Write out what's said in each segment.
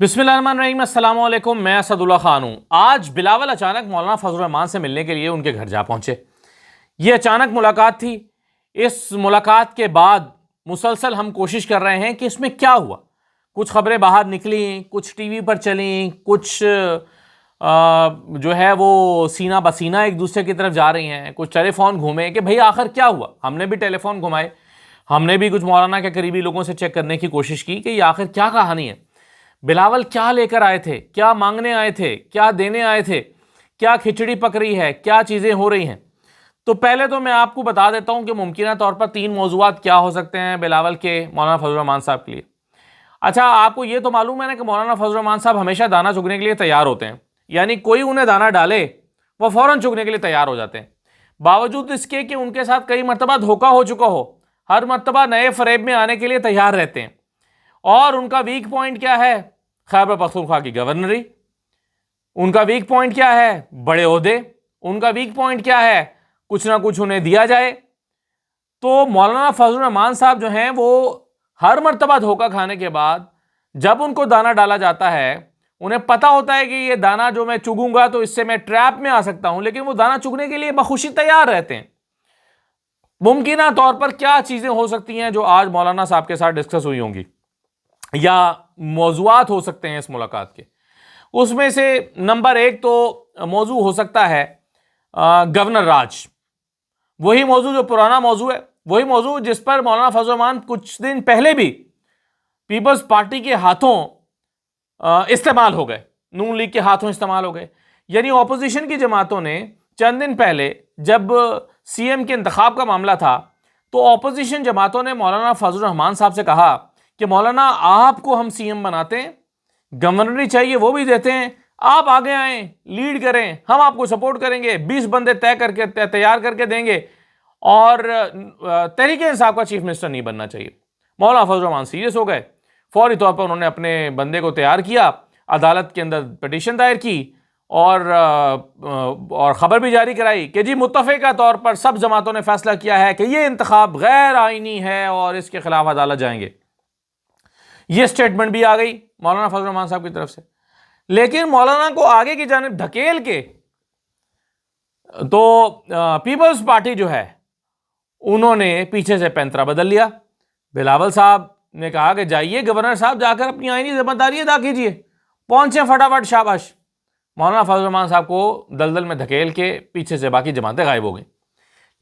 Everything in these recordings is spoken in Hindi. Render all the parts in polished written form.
बिस्मिल्लाहिर्रहमानिर्रहीम, अस्सलाम वालेकुम। मैं असदुल्ला खान हूँ। आज बिलावल अचानक मौलाना फजल रहमान से मिलने के लिए उनके घर जा पहुँचे। ये अचानक मुलाकात थी। इस मुलाकात के बाद मुसलसल हम कोशिश कर रहे हैं कि इसमें क्या हुआ। कुछ खबरें बाहर निकली, कुछ टीवी पर चली, कुछ जो है वो सीना बसीना एक दूसरे की तरफ जा रही हैं, कुछ टेलीफोन घूमे कि भाई आखिर क्या हुआ। हमने भी टेलीफोन घुमाए, हमने भी कुछ मौलाना के करीबी लोगों से चेक करने की कोशिश की कि ये आखिर क्या कहानी है। बिलावल क्या लेकर आए थे, क्या मांगने आए थे, क्या देने आए थे, क्या खिचड़ी पक रही है, क्या चीज़ें हो रही हैं। तो पहले तो मैं आपको बता देता हूं कि मुमकिन तौर पर 3 मौज़ूआत क्या हो सकते हैं बिलावल के मौलाना फजल रहमान साहब के लिए। अच्छा, आपको ये तो मालूम है ना कि मौलाना फजल रहमान साहब हमेशा दाना चुगने के लिए तैयार होते हैं, यानी कोई उन्हें दाना डाले वो फ़ौरन चुगने के लिए तैयार हो जाते हैं। बावजूद इसके कि उनके साथ कई मरतबा धोखा हो चुका हो, हर मरतबा नए फरेब में आने के लिए तैयार रहते हैं। और उनका वीक पॉइंट क्या है? खैबर पख्तूनख्वा की गवर्नरी। उनका वीक पॉइंट क्या है? बड़े ओहदे। उनका वीक पॉइंट क्या है? कुछ ना कुछ उन्हें दिया जाए। तो मौलाना फजल रहमान साहब जो हैं वो हर मर्तबा धोखा खाने के बाद जब उनको दाना डाला जाता है, उन्हें पता होता है कि ये दाना जो मैं चुगूंगा तो इससे मैं ट्रैप में आ सकता हूं, लेकिन वो दाना चुगने के लिए बखुशी तैयार रहते हैं। मुमकिन तौर पर क्या चीजें हो सकती हैं जो आज मौलाना साहब के साथ डिस्कस हुई होंगी या मौजूआत हो सकते हैं इस मुलाकात के। उसमें से नंबर 1 तो मौजू हो सकता है गवर्नर राज। वही मौजू जो पुराना मौजू है, वही मौजू जिस पर मौलाना फजल रहमान कुछ दिन पहले भी पीपल्स पार्टी के हाथों इस्तेमाल हो गए, नून लीग के हाथों इस्तेमाल हो गए। यानी ऑपोजिशन की जमातों ने चंद दिन पहले जब सीएम के इंतखाब का मामला था तो ऑपोजिशन जमातों ने मौलाना फजल रहमान साहब से कहा कि मौलाना आपको हम सीएम बनाते हैं, गवर्नरी चाहिए वो भी देते हैं, आप आगे आए, लीड करें, हम आपको सपोर्ट करेंगे, 20 बंदे तय करके तैयार करके देंगे और तहरीके इंसाफ का चीफ मिनिस्टर नहीं बनना चाहिए। मौलाना फजल रहमान सीरियस हो गए। फौरी तौर पर उन्होंने अपने बंदे को तैयार किया, अदालत के अंदर पिटीशन दायर की और खबर भी जारी कराई कि जी मुत्तफ़िक़ा तौर पर सब जमातों ने फैसला किया है कि यह इंतखाब गैर आईनी है और इसके खिलाफ अदालत जाएंगे। यह स्टेटमेंट भी आ गई मौलाना फजल रहमान साहब की तरफ से। लेकिन मौलाना को आगे की जानिब धकेल के तो पीपल्स पार्टी जो है उन्होंने पीछे से पैंतरा बदल लिया। बिलावल साहब ने कहा कि जाइए गवर्नर साहब, जाकर अपनी आईनी जिम्मेदारी अदा कीजिए, पहुंचे फटाफट, शाबाश। मौलाना फजल रहमान साहब को दलदल में धकेल के पीछे से बाकी जमातें गायब हो गई।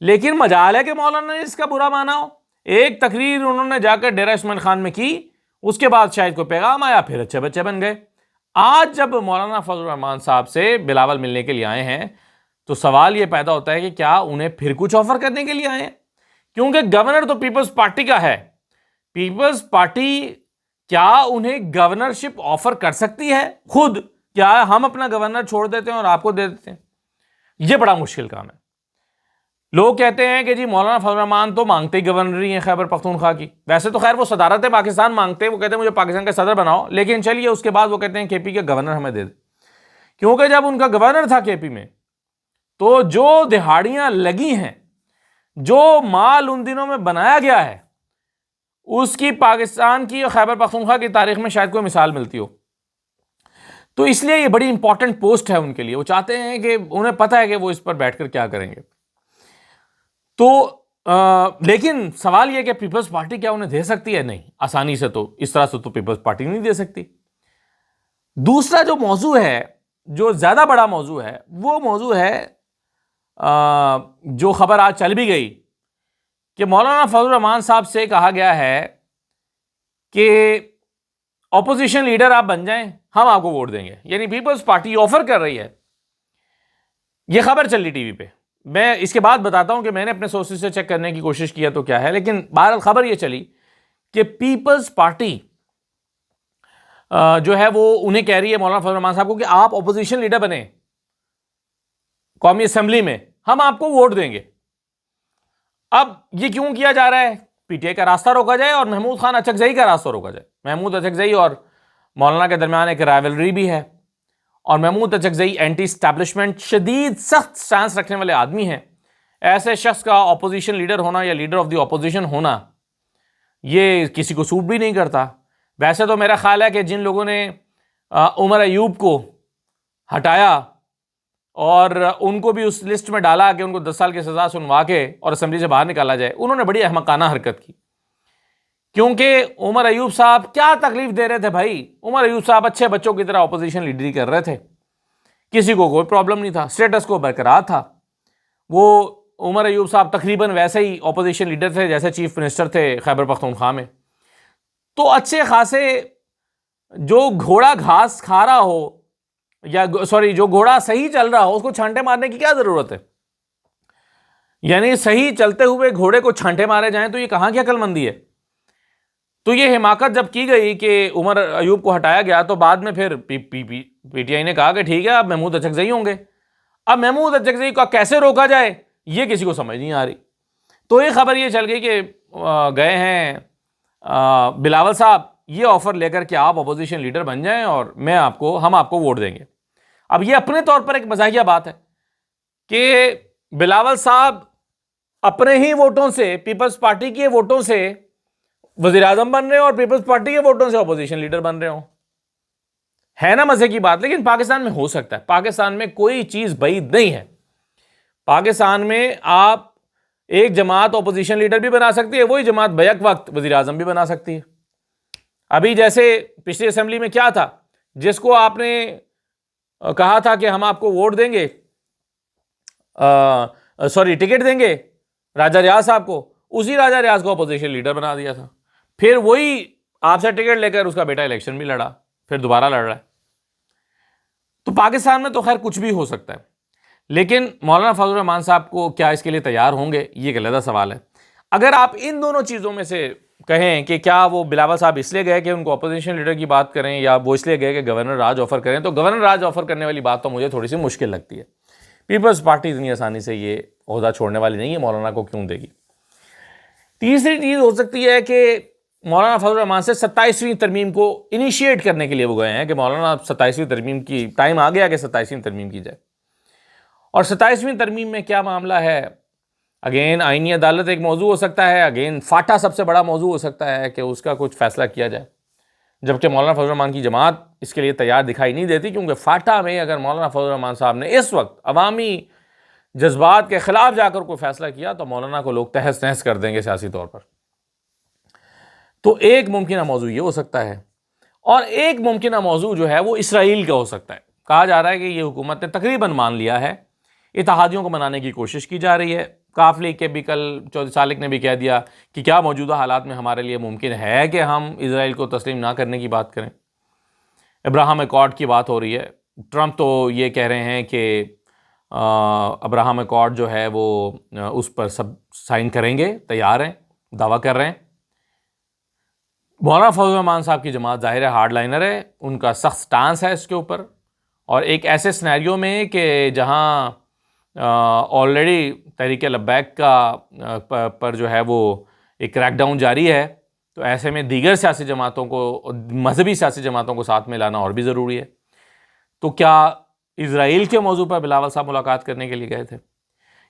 लेकिन मजाल है कि मौलाना ने इसका बुरा माना हो। एक तकरीर उन्होंने जाकर डेरा इस्माइल खान में की, उसके बाद शायद कोई पैगाम आया, फिर अच्छे बच्चे बन गए। आज जब मौलाना फजल रहमान साहब से बिलावल मिलने के लिए आए हैं तो सवाल यह पैदा होता है कि क्या उन्हें फिर कुछ ऑफर करने के लिए आए हैं? क्योंकि गवर्नर तो पीपल्स पार्टी का है। पीपल्स पार्टी क्या उन्हें गवर्नरशिप ऑफर कर सकती है खुद? क्या हम अपना गवर्नर छोड़ देते हैं और आपको दे देते हैं? यह बड़ा मुश्किल काम है। लोग कहते हैं कि जी मौलाना फजल रहमान तो मांगते ही गवर्नरी हैं खैबर पख्तूनख्वा की। वैसे तो खैर वो सदारत पाकिस्तान मांगते हैं, वो कहते हैं मुझे पाकिस्तान का सदर बनाओ, लेकिन चलिए उसके बाद वो कहते हैं केपी के गवर्नर हमें दे दे। क्योंकि जब उनका गवर्नर था केपी में तो जो दिहाड़ियां लगी हैं, जो माल उन दिनों में बनाया गया है, उसकी पाकिस्तान की और खैबर पख्तूनख्वा की तारीख में शायद कोई मिसाल मिलती हो। तो इसलिए ये बड़ी इंपॉर्टेंट पोस्ट है उनके लिए। वो चाहते हैं कि उन्हें पता है कि वो इस पर बैठकर क्या करेंगे। तो लेकिन सवाल यह कि पीपल्स पार्टी क्या उन्हें दे सकती है? नहीं, आसानी से तो इस तरह से तो पीपल्स पार्टी नहीं दे सकती। दूसरा जो मौजू है, जो ज्यादा बड़ा मौजू है, वो मौजू है जो खबर आज चल भी गई कि मौलाना फजल रहमान साहब से कहा गया है कि ऑपोजिशन लीडर आप बन जाएं, हम आपको वोट देंगे। यानी पीपल्स पार्टी ऑफर कर रही है। यह खबर चल रही टीवी पे। मैं इसके बाद बताता हूं कि मैंने अपने सोर्सेज से चेक करने की कोशिश किया तो क्या है, लेकिन बहरहाल खबर यह चली कि पीपल्स पार्टी जो है वो उन्हें कह रही है मौलाना फजल रहमान साहब को कि आप ऑपोजिशन लीडर बने कौमी असेंबली में, हम आपको वोट देंगे। अब यह क्यों किया जा रहा है? पीटीआई का रास्ता रोका जाए और महमूद खान अचकजई का रास्ता रोका जाए। महमूद अचकजई और मौलाना के दरमियान एक राइवलरी भी है और महमूद अचकजई एंटी इस्टेब्लिशमेंट शदीद सख्त स्टांस रखने वाले आदमी हैं। ऐसे शख्स का ऑपोजिशन लीडर होना या लीडर ऑफ द ऑपोजिशन होना ये किसी को सूट भी नहीं करता। वैसे तो मेरा ख्याल है कि जिन लोगों ने उमर अयूब को हटाया और उनको भी उस लिस्ट में डाला कि उनको 10 साल की सजा सुनवा के और असेंबली से बाहर निकाला जाए, उन्होंने बड़ी अहमकाना हरकत की। क्योंकि उमर अयूब साहब क्या तकलीफ दे रहे थे भाई? उमर अयूब साहब अच्छे बच्चों की तरह ऑपोजिशन लीडरी कर रहे थे, किसी को कोई प्रॉब्लम नहीं था, स्टेटस को बरकरार था। वो उमर अयूब साहब तकरीबन वैसे ही ऑपोजिशन लीडर थे जैसे चीफ मिनिस्टर थे खैबर पख्तूनख्वा में। तो अच्छे खासे जो घोड़ा घास खा रहा हो या सॉरी जो घोड़ा सही चल रहा हो उसको छांटे मारने की क्या जरूरत है? यानी सही चलते हुए घोड़े को छांटे मारे जाएं तो ये कहां की अक्लमंदी है? तो ये हिमाकत जब की गई कि उमर अयूब को हटाया गया तो बाद में फिर पीटीआई ने कहा कि ठीक है अब महमूद अचकजई होंगे। अब महमूद अचकजई का कैसे रोका जाए ये किसी को समझ नहीं आ रही। तो ये खबर ये चल गई कि गए हैं बिलावल साहब ये ऑफर लेकर के आप अपोजिशन लीडर बन जाएं और हम आपको वोट देंगे। अब ये अपने तौर पर एक मजाहिया बात है कि बिलावल साहब अपने ही वोटों से, पीपल्स पार्टी के वोटों से वजीर आजम बन रहे हो और पीपल्स पार्टी के वोटों से अपोजिशन लीडर बन रहे हो। है ना मजे की बात? लेकिन पाकिस्तान में हो सकता है। पाकिस्तान में कोई चीज बैद नहीं है। पाकिस्तान में आप एक जमात अपोजिशन लीडर भी बना सकती है, वही जमात बैक वक्त वजीर आजम भी बना सकती है। अभी जैसे पिछली असेंबली में क्या था, जिसको आपने कहा था कि हम आपको वोट देंगे, सॉरी टिकट देंगे राजा रियाज साहब को, उसी राजा रियाज को अपोजिशन लीडर बना दिया था। फिर वही आपसे टिकट लेकर उसका बेटा इलेक्शन भी लड़ा, फिर दोबारा लड़ रहा है। तो पाकिस्तान में तो खैर कुछ भी हो सकता है, लेकिन मौलाना फजल रहमान साहब को क्या इसके लिए तैयार होंगे, ये एक अलग सवाल है। अगर आप इन दोनों चीज़ों में से कहें कि क्या वो बिलावल साहब इसलिए गए कि उनको अपोजिशन लीडर की बात करें या वो इसलिए गए कि गवर्नर राज ऑफर करें, तो गवर्नर राज ऑफर करने वाली बात तो मुझे थोड़ी सी मुश्किल लगती है। पीपल्स पार्टी इतनी आसानी से ये ओहदा छोड़ने वाली नहीं है, मौलाना को क्यों देगी। तीसरी चीज़ हो सकती है कि मौलाना फजल रहमान से 27वीं तरमीम को इनिशिएट करने के लिए वो गए हैं कि मौलाना 27वीं तरमीम की टाइम आ गया कि 27वीं तरमीम की जाए। और 27वीं तरमीम में क्या मामला है, अगेन आईनी अदालत एक मौजू हो सकता है, अगेन फाटा सबसे बड़ा मौजू हो सकता है कि उसका कुछ फैसला किया जाए, जबकि मौलाना फजल रहमान की जमात इसके लिए तैयार दिखाई नहीं देती। क्योंकि फाटा में अगर मौलाना फजल रहमान साहब ने इस वक्त अवामी जज्बात के खिलाफ जाकर कोई फैसला किया तो मौलाना को लोग तहस नहस कर देंगे सियासी तौर पर। तो एक मुमकिन मौजू ये हो सकता है, और एक मुमकिन मौजू जो है वो इसराइल का हो सकता है। कहा जा रहा है कि ये हुकूमत ने तकरीबन मान लिया है, इत्तेहादियों को मनाने की कोशिश की जा रही है। काफ लीग के भी कल चौधरी सालिक ने भी कह दिया कि क्या मौजूदा हालात में हमारे लिए मुमकिन है कि हम इसराइल को तस्लीम ना करने की बात करें। अब्राहम अकॉर्ड की बात हो रही है। ट्रंप तो ये कह रहे हैं कि अब्राहम अकॉर्ड जो है वो उस पर सब साइन करेंगे, तैयार हैं, दावा कर रहे हैं। मौलाना फजल रहमान साहब की जमात ज़ाहिर है हार्ड लाइनर है, उनका सख्त स्टांस है इसके ऊपर। और एक ऐसे सिनेरियो में कि जहां ऑलरेडी तहरीक लब्बैक का पर जो है वो एक क्रैकडाउन जारी है, तो ऐसे में दीगर सियासी जमातों को, मजहबी सियासी जमातों को साथ में लाना और भी ज़रूरी है। तो क्या इसराइल के मौजू पर बिलावल साहब मुलाकात करने के लिए गए थे?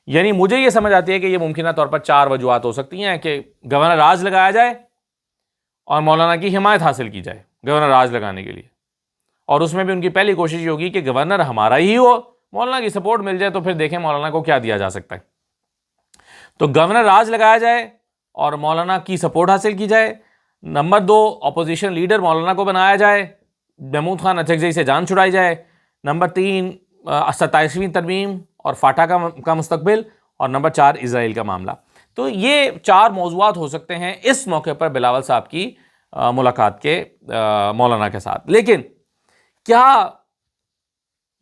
यानी मुझे ये समझ आती है कि ये मुमकिन तौर पर 4 वजूहत हो सकती हैं कि गवर्नर राज लगाया जाए और मौलाना की हिमायत हासिल की जाए गवर्नर राज लगाने के लिए, और उसमें भी उनकी पहली कोशिश ये होगी कि गवर्नर हमारा ही हो, मौलाना की सपोर्ट मिल जाए तो फिर देखें मौलाना को क्या दिया जा सकता है। तो गवर्नर राज लगाया जाए और मौलाना की सपोर्ट हासिल की जाए। नंबर 2, अपोजिशन लीडर मौलाना को बनाया जाए, महमूद खान अचकजई से जान छुड़ाई जाए। नंबर 3, 27वीं तरमीम और फाटा का मुस्तकबिल। और नंबर 4, इसराइल का मामला। तो ये 4 मौजूआत हो सकते हैं इस मौके पर बिलावल साहब की मुलाकात के मौलाना के साथ। लेकिन क्या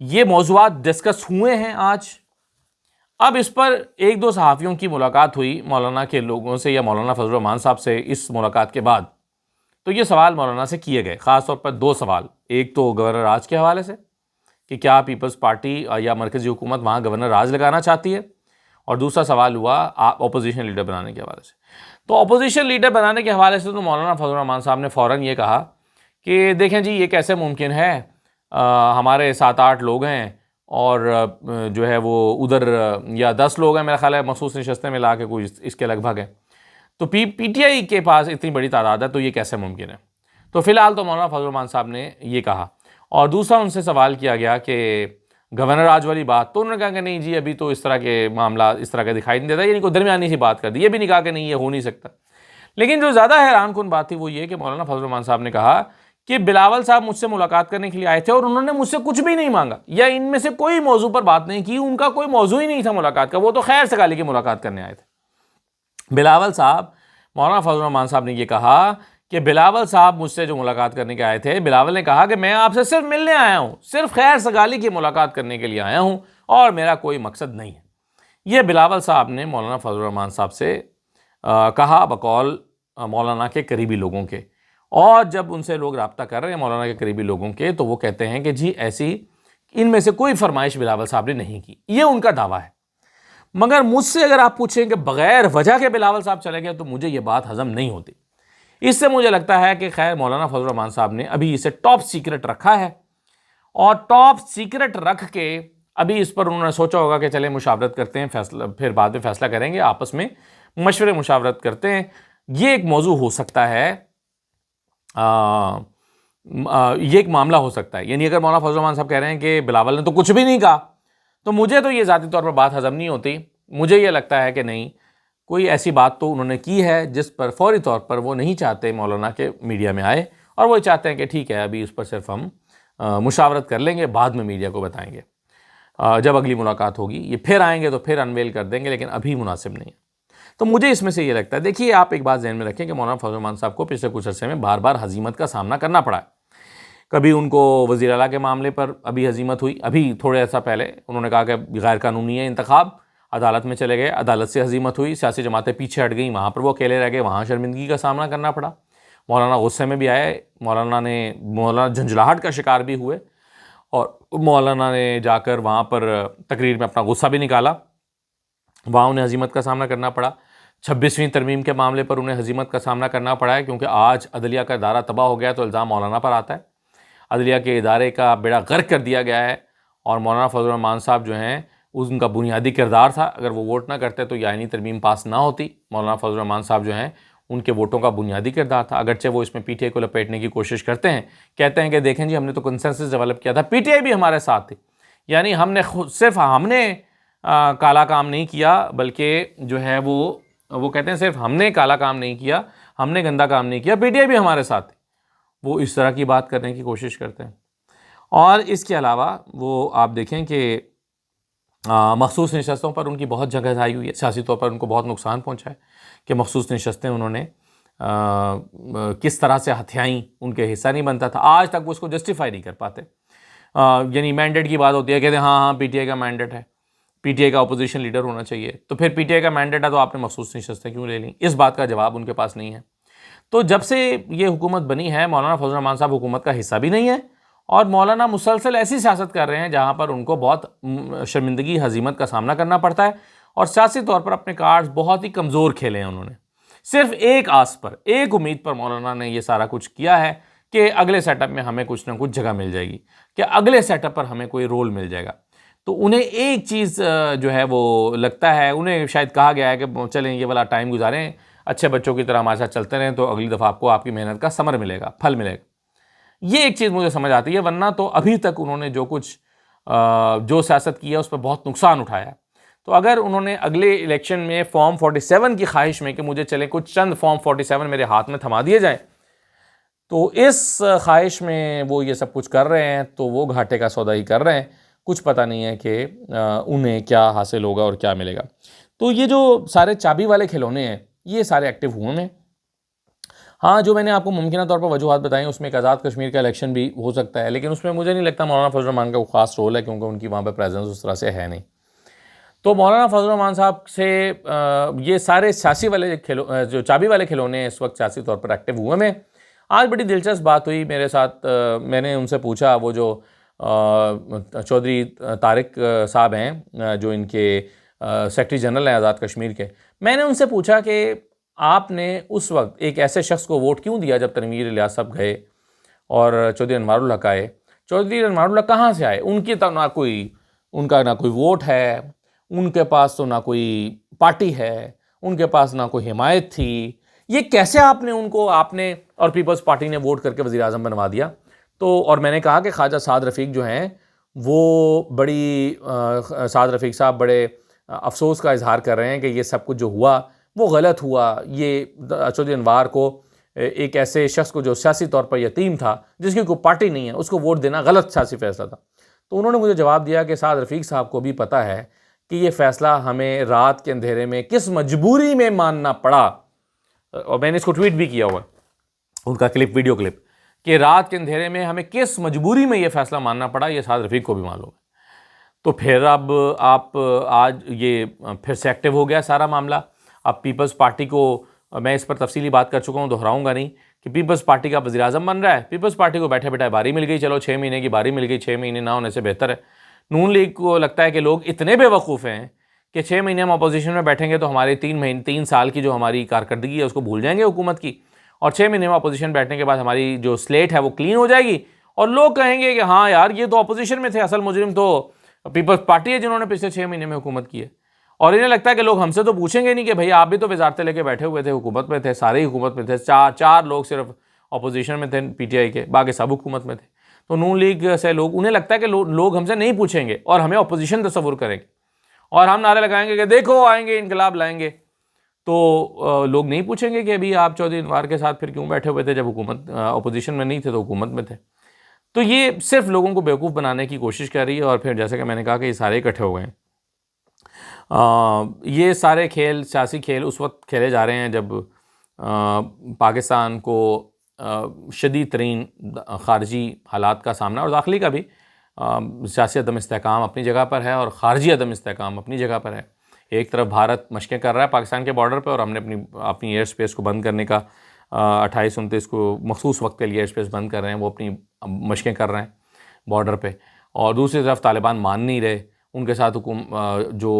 ये मौजूआत डिस्कस हुए हैं आज? अब इस पर 1-2 सहाफ़ियों की मुलाकात हुई मौलाना के लोगों से या मौलाना फजल रहमान साहब से इस मुलाकात के बाद। तो ये सवाल मौलाना से किए गए, ख़ासतौर पर 2 सवाल। एक तो गवर्नर राज के हवाले से कि क्या पीपल्स पार्टी या मरकज़ी हुकूमत वहाँ गवर्नर राज लगाना चाहती है, और दूसरा सवाल हुआ अपोजिशन लीडर बनाने के हवाले से। तो अपोजिशन लीडर बनाने के हवाले से तो मौलाना फजल रहमान साहब ने फ़ौरन ये कहा कि देखें जी ये कैसे मुमकिन है, हमारे 7-8 लोग हैं और जो है वो उधर या 10 लोग हैं मेरा ख्याल है, मखसूस नशस्तें मिला के कोई इसके लगभग है। तो पीटीआई के पास इतनी बड़ी तादाद है, तो ये कैसे मुमकिन है? तो फिलहाल तो मौलाना फजल रहमान साहब ने ये कहा। और दूसरा उनसे सवाल किया गया कि गवर्नर राज वाली बात, तो उन्होंने कहा कि नहीं जी अभी तो इस तरह के मामला इस तरह का दिखाई नहीं देता, यानी कोई दरमियानी सी बात कर दी। ये भी नहीं कहा कि नहीं ये हो नहीं सकता। लेकिन जो ज़्यादा हैरान कुन बात थी वो ये कि मौलाना फजल रहमान साहब ने कहा कि बिलावल साहब मुझसे मुलाकात करने के लिए आए थे और उन्होंने मुझसे कुछ भी नहीं मांगा या इनमें से कोई मौजू पर बात नहीं की, उनका कोई मौजू ही नहीं था मुलाकात का, वो तो खैर सगाली की मुलाकात करने आए थे। बिलावल साहब, मौलाना फजल रहमान साहब ने ये कहा कि बिलावल साहब मुझसे जो मुलाकात करने के आए थे, बिलावल ने कहा कि मैं आपसे सिर्फ मिलने आया हूँ, सिर्फ खैर सगाली की मुलाकात करने के लिए आया हूँ और मेरा कोई मकसद नहीं है। ये बिलावल साहब ने मौलाना फजल रहमान साहब से कहा बकौल मौलाना के करीबी लोगों के। और जब उनसे लोग रब्ता कर रहे हैं मौलाना के करीबी लोगों के, तो वो कहते हैं कि जी ऐसी इनमें से कोई फरमाइश बिलावल साहब ने नहीं की, ये उनका दावा है। मगर मुझसे अगर आप पूछें कि बगैर वजह के बिलावल साहब चले गए, तो मुझे ये बात हजम नहीं होती। इससे मुझे लगता है कि खैर मौलाना फजल रहमान साहब ने अभी इसे टॉप सीक्रेट रखा है और टॉप सीक्रेट रख के अभी इस पर उन्होंने सोचा होगा कि चले मुशावरत करते हैं, फैसला फिर बाद में फैसला करेंगे, आपस में मशवरे मुशावरत करते हैं। ये एक मौजू हो सकता है, ये एक मामला हो सकता है। यानी अगर मौलाना फजल रहमान साहब कह रहे हैं कि बिलावल ने तो कुछ भी नहीं कहा, तो मुझे तो ये ज़ाती तौर पर बात हजम नहीं होती। मुझे ये लगता है कि नहीं, कोई ऐसी बात तो उन्होंने की है जिस पर फौरी तौर पर वो नहीं चाहते मौलाना के मीडिया में आए, और वो चाहते हैं कि ठीक है अभी उस पर सिर्फ हम मुशावरत कर लेंगे, बाद में मीडिया को बताएंगे, जब अगली मुलाकात होगी ये फिर आएंगे तो फिर अनवेल कर देंगे, लेकिन अभी मुनासिब नहीं है। तो मुझे इसमें से ये लगता है, देखिए आप एक बात ध्यान में रखें कि मौलाना फजल रहमान साहब को पिछले कुछ अर्से में बार बार हजीमत का सामना करना पड़ा है। कभी उनको वज़ीर आला के मामले पर अभी हजीमत हुई, अभी थोड़े अर्सा पहले उन्होंने कहा कि गैर कानूनी है इंतखाब, अदालत में चले गए, अदालत से हजीमत हुई, सियासी जमातें पीछे हट गई, वहाँ पर वो अकेले रह गए, वहाँ शर्मिंदगी का सामना करना पड़ा। मौलाना गुस्से में भी आए, मौलाना झंझलाहट का शिकार भी हुए, और मौलाना ने जाकर वहाँ पर तकरीर में अपना गुस्सा भी निकाला, वहाँ उन्हें हजीमत का सामना करना पड़ा। 26वीं तरमीम के मामले पर उन्हें हजीमत का सामना करना पड़ा है, क्योंकि आज अदलिया का इदारा तबाह हो गया तो इल्ज़ाम मौलाना पर आता है। अदलिया के इदारे का बेड़ा गर्क कर दिया गया है, और मौलाना फजल रहमान साहब जो हैं उनका बुनियादी किरदार था, अगर वो वोट ना करते तो ये आईनी तरमीम पास ना होती। मौलाना फजल रहमान साहब जो हैं उनके वोटों का बुनियादी किरदार था, अगरचे वो इसमें पीटीआई को लपेटने की कोशिश करते हैं, कहते हैं कि देखें जी हमने तो कंसेंसस डेवलप किया था, पीटीआई भी हमारे साथ थी, यानी हमने खुद सिर्फ हमने काला काम नहीं किया, बल्कि जो है वो कहते हैं सिर्फ हमने काला काम नहीं किया, हमने गंदा काम नहीं किया, पीटीआई भी हमारे साथ थी। वो इस तरह की बात करने की कोशिश करते हैं। और इसके अलावा वो आप देखें कि मखसूस नशस्तों पर उनकी बहुत जगह आई हुई है, सियासी तौर पर उनको बहुत नुकसान पहुंचा है कि मखसूस नशस्तें उन्होंने किस तरह से हथियाई, उनके हिस्सा नहीं बनता था, आज तक वो उसको जस्टिफाई नहीं कर पाते। यानी मैंडेट की बात होती है, कहते हैं हाँ हाँ पीटीआई का मैंडेट है, पीटीआई का अपोजिशन लीडर होना चाहिए, तो फिर पीटीआई का मैंडेट है तो आपने मखसूस नशस्तें क्यों ले ली? इस बात का जवाब उनके पास नहीं है। तो जब से ये हुकूमत बनी है, मौलाना फजल रहमान साहब हुकूमत का हिस्सा भी नहीं है, और मौलाना मुसलसल ऐसी सियासत कर रहे हैं जहाँ पर उनको बहुत शर्मिंदगी, हजीमत का सामना करना पड़ता है, और सियासी तौर पर अपने कार्ड्स बहुत ही कमज़ोर खेले हैं उन्होंने। सिर्फ एक आस पर, एक उम्मीद पर मौलाना ने ये सारा कुछ किया है कि अगले सेटअप में हमें कुछ ना कुछ जगह मिल जाएगी, कि अगले सेटअप पर हमें कोई रोल मिल जाएगा। तो उन्हें एक चीज़ जो है वो लगता है, उन्हें शायद कहा गया है कि चलें ये वाला टाइम गुजारें, अच्छे बच्चों की तरह हमारे साथ चलते रहें, तो अगली दफ़ा आपको आपकी मेहनत का समर मिलेगा, फल मिलेगा। ये एक चीज़ मुझे समझ आती है, वरना तो अभी तक उन्होंने जो सियासत की है उस पर बहुत नुकसान उठाया है। तो अगर उन्होंने अगले इलेक्शन में फॉर्म 47 की ख्वाहिश में कि मुझे चले कुछ चंद फॉर्म 47 मेरे हाथ में थमा दिए जाएँ, तो इस ख्वाहिश में वो ये सब कुछ कर रहे हैं, तो वो घाटे का सौदा ही कर रहे हैं। कुछ पता नहीं है कि उन्हें क्या हासिल होगा और क्या मिलेगा। तो ये जो सारे चाबी वाले खिलौने हैं, ये सारे एक्टिव हुए हैं। हाँ, जो मैंने आपको मुमकिन तौर पर वजूहात बताई, उसमें एक आज़ाद कश्मीर का इलेक्शन भी हो सकता है, लेकिन उसमें मुझे नहीं लगता मौलाना फजल रहमान का कोई ख़ास रोल है, क्योंकि उनकी वहाँ पर प्रेजेंस उस तरह से है नहीं। तो मौलाना फजल रहमान साहब से ये सारे सियासी वाले जो चाबी वाले खिलौने इस वक्त सियासी तौर पर एक्टिव हुए में। आज बड़ी दिलचस्प बात हुई मेरे साथ, मैंने उनसे पूछा, वो जो चौधरी तारिक साहब हैं जो इनके सेक्रेटरी जनरल हैं आज़ाद कश्मीर के, मैंने उनसे पूछा कि आपने उस वक्त एक ऐसे शख्स को वोट क्यों दिया जब तनवीर इलियास साहब गए और चौधरी अनवारुल हक आए? चौधरी अनवारुल हक कहाँ से आए? उनकी तो उनका ना कोई वोट है, उनके पास तो ना कोई पार्टी है, उनके पास ना कोई हिमायत थी, ये कैसे आपने और पीपल्स पार्टी ने वोट करके वज़ीर आज़म बनवा दिया? तो और मैंने कहा कि ख्वाजा साद रफ़ीक जो हैं वो साद रफ़ीक साहब बड़े अफसोस का इजहार कर रहे हैं कि ये सब कुछ जो हुआ वो गलत हुआ। ये चौधरी अनवार को, एक ऐसे शख्स को जो सियासी तौर पर यतीम था, जिसकी कोई पार्टी नहीं है, उसको वोट देना गलत सियासी फैसला था। तो उन्होंने मुझे जवाब दिया कि साद रफ़ीक साहब को भी पता है कि ये फ़ैसला हमें रात के अंधेरे में किस मजबूरी में मानना पड़ा। और मैंने इसको ट्वीट भी किया हुआ है, उनका क्लिप, वीडियो क्लिप, कि रात के अंधेरे में हमें किस मजबूरी में ये फ़ैसला मानना पड़ा, ये साद रफ़ीक को भी मालूम है। तो फिर अब आप आज ये फिर से एक्टिव हो गया सारा मामला। अब पीपल्स पार्टी को, मैं इस पर तफसीली बात कर चुका हूँ, दोहराऊंगा नहीं, कि पीपल्स पार्टी का वज़ीर आज़म बन रहा है। पीपल्स पार्टी को बैठे बैठे बारी मिल गई, चलो 6 महीने की बारी मिल गई, 6 महीने ना होने से बेहतर है। नून लीग को लगता है कि लोग इतने बेवकूफ़ हैं कि 6 महीने हम अपोजिशन में बैठेंगे तो हमारे 3 साल की जो हमारी कारकर्दगी है उसको भूल जाएंगे हुकूमत की, और 6 महीने में अपोजिशन बैठने के बाद हमारी जो स्लेट है वो क्लीन हो जाएगी, और लोग कहेंगे कि हाँ यार ये तो अपोजिशन में थे, असल मुजरिम तो पीपल्स पार्टी है जिन्होंने पिछले 6 महीने में हुकूमत की है। और इन्हें लगता है कि लोग हमसे तो पूछेंगे नहीं कि भाई आप भी तो वजारतें लेके बैठे हुए थे, हुकूमत में थे, सारे ही हुकूमत में थे, चार लोग सिर्फ अपोजिशन में थे पीटीआई के, बाकी सब हुकूमत में थे। तो नून लीग से लोग, उन्हें लगता है कि लोग हमसे नहीं पूछेंगे और हमें अपोजिशन तस्वुर करेंगे, और हम नारे लगाएंगे कि देखो आएंगे इनकलाब लाएंगे। तो लोग नहीं पूछेंगे कि अभी आप चौधरी अनवार के साथ फिर क्यों बैठे हुए थे, जब हुकूमत अपोजिशन में नहीं थे तो हुकूमत में थे। तो ये सिर्फ लोगों को बेवकूफ़ बनाने की कोशिश कर रही है। और फिर जैसे कि मैंने कहा कि ये सारे इकट्ठे हो गए हैं। ये सारे खेल, सियासी खेल उस वक्त खेले जा रहे हैं जब पाकिस्तान को शदीद तरीन ख़ारजी हालात का सामना, और दाखिली का भी, सियासी अदम इस्तेहकाम अपनी जगह पर है और ख़ारजी अदम इस्तेहकाम अपनी जगह पर है। एक तरफ भारत मशक़ें कर रहा है पाकिस्तान के बॉर्डर पर, और हमने अपनी एयर स्पेस को बंद करने का 28-29 को मखसूस वक्त के लिए एयर स्पेस बंद कर रहे हैं, वो अपनी मशक़ें कर रहे हैं बॉर्डर पे। और दूसरी तरफ तालिबान मान नहीं रहे, उनके साथ जो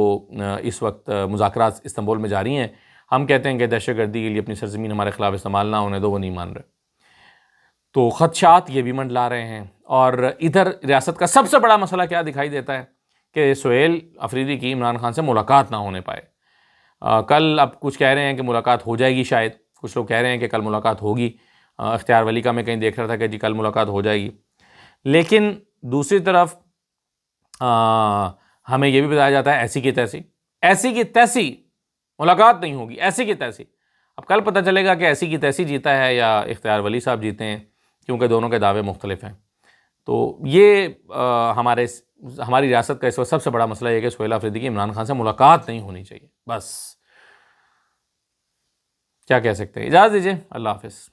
इस वक्त मुज़ाकरात इस्तांबुल में जारी हैं, हम कहते हैं कि दहशतगर्दी के लिए अपनी सरज़मीन हमारे ख़िलाफ़ इस्तेमाल ना होने दो, वो नहीं मान रहे। तो ख़दशात ये भी मंडला रहे हैं। और इधर रियासत का सबसे बड़ा मसला क्या दिखाई देता है कि सुहेल अफरीदी की इमरान खान से मुलाकात ना होने पाए। कल अब कुछ कह रहे हैं कि मुलाकात हो जाएगी, शायद कुछ लोग कह रहे हैं कि कल मुलाकात होगी। इख्तियार वली का मैं कहीं देख रहा था कि जी कल मुलाकात हो जाएगी। लेकिन दूसरी तरफ हमें यह भी बताया जाता है ऐसी की तैसी मुलाकात नहीं होगी, ऐसी की तैसी। अब कल पता चलेगा कि ऐसी की तैसी जीता है या इख्तियार वली साहब जीते हैं, क्योंकि दोनों के दावे मुख्तलिफ हैं। तो ये हमारी रियासत का इस वक्त सबसे बड़ा मसला है कि सुहेल अफरीदी की इमरान खान से मुलाकात नहीं होनी चाहिए। बस क्या कह सकते हैं। इजाज़त दीजिए, अल्लाह हाफ़िज़।